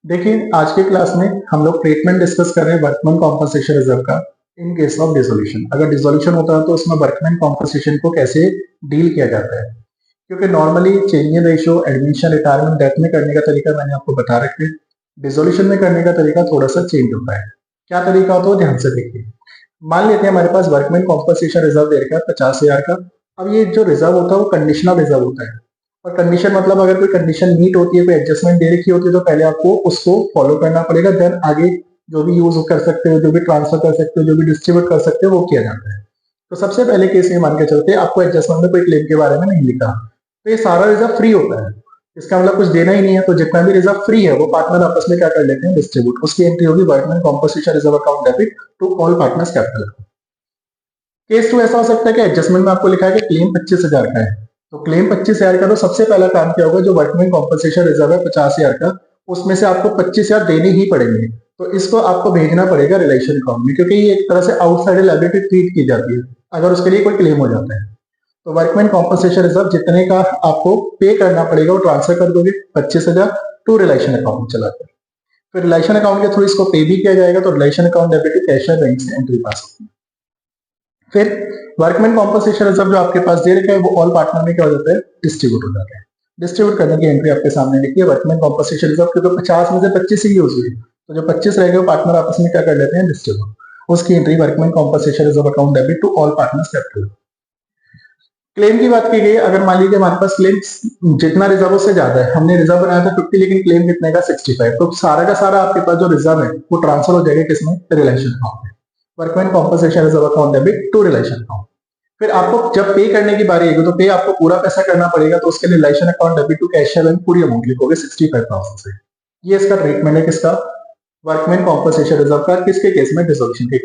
देखिए, आज की क्लास में हम लोग ट्रीटमेंट डिस्कस कर रहे हैं वर्कमैन कॉम्पनसेशन रिजर्व का इन केस ऑफ डिसोल्यूशन। अगर डिसोल्यूशन होता है तो उसमें वर्कमैन कॉम्पनसेशन को कैसे डील किया जाता है, क्योंकि normally change in ratio, admission, retirement, death में करने का तरीका मैंने आपको बता रखे। डिसोल्यूशन में करने का तरीका थोड़ा सा चेंज होता है। क्या तरीका होता है ध्यान से देखिए। मान लेते हैं हमारे पास वर्कमैन कॉम्पनसेशन रिजर्व दे रखा है 50,000 का। अब ये जो रिजर्व होता है वो कंडीशनल रिजर्व होता है। और कंडीशन मतलब अगर कोई कंडीशन मीट होती है, कोई एडजस्टमेंट दे रखी होती है, तो पहले आपको उसको फॉलो करना पड़ेगा, देन आगे जो भी यूज कर सकते हो, जो भी ट्रांसफर कर सकते हो, जो भी डिस्ट्रीब्यूट कर सकते हो, वो किया जाता है। तो सबसे पहले केस ये मान के चलते हैं आपको एडजस्टमेंट में कोई क्लेम के बारे में नहीं लिखा, तो ये सारा रिजर्व फ्री होता है। इसका मतलब कुछ देना ही नहीं है, तो जितना भी रिजर्व फ्री है वो पार्टनर आपस में क्या कर लेते हैं, डिस्ट्रीब्यूट। उसकी एंट्री होगी workman compensation reserve account debit to all partners capital. Case two ऐसा हो सकता है कि एडजस्टमेंट में आपको लिखा है कि क्लेम 25,000 का है, तो क्लेम 25,000 का, तो सबसे पहला काम क्या होगा, जो वर्कमैन कॉम्पनसेशन रिजर्व है 50,000 का, उसमें से आपको 25,000 देने ही पड़ेंगे। तो इसको आपको भेजना पड़ेगा रिलेशन अकाउंट में, क्योंकि ये एक तरह से आउटसाइड लायबिलिटी ट्रीट की जाती है अगर उसके लिए कोई क्लेम हो जाता है। तो वर्कमैन कॉम्पनसेशन रिजर्व जितने का आपको पे करना पड़ेगा वो ट्रांसफर कर दोगे 25,000 टू रिलेशन अकाउंट में चला जाए। फिर रिलेशन अकाउंट के थ्रू इसको पे भी किया जाएगा, तो relation account debit to cashier bank से एंट्री पास होगी। फिर वर्कमैन कॉम्पनसेशन रिजर्व जो आपके पास दे रखा है वो ऑल पार्टनर में क्या हो जाता है, डिस्ट्रीब्यूट हो जाता है। डिस्ट्रीब्यूट करने की एंट्री आपके सामने लिखी है वर्कमैन कॉम्पनसेशन रिजर्व की, तो 50 में से 25 ही यूज हुई, तो जो 25 रह गए वो पार्टनर आपस में क्या कर लेते हैं, डिस्ट्रीब्यूट। उसकी entry workman compensation reserve account debit to all partners capital. Claim की बात की गई, अगर मान लीजिए हमारे पास क्लेम जितना रिजर्व उससे ज्यादा है, हमने रिजर्व बनाया था 50 लेकिन क्लेम कितने का 65, तो सारा का सारा आपके पास जो रिजर्व है वो ट्रांसफर हो जाएगा किसमें, रिलेशन अकाउंट में। Workman compensation reserve account debit to relation account. फिर आपको जब पे करने की बारी आएगी तो पे आपको पूरा पैसा करना पड़ेगा, तो उसके लिए relation account debit to cashier bank पूरी अमाउंट लिखोगे 65,000 से। ये इसका ट्रीटमेंट है किसका, वर्कमैन कॉम्पनसेशन रिजर्व का, किसके केस में, डिसोल्यूशन के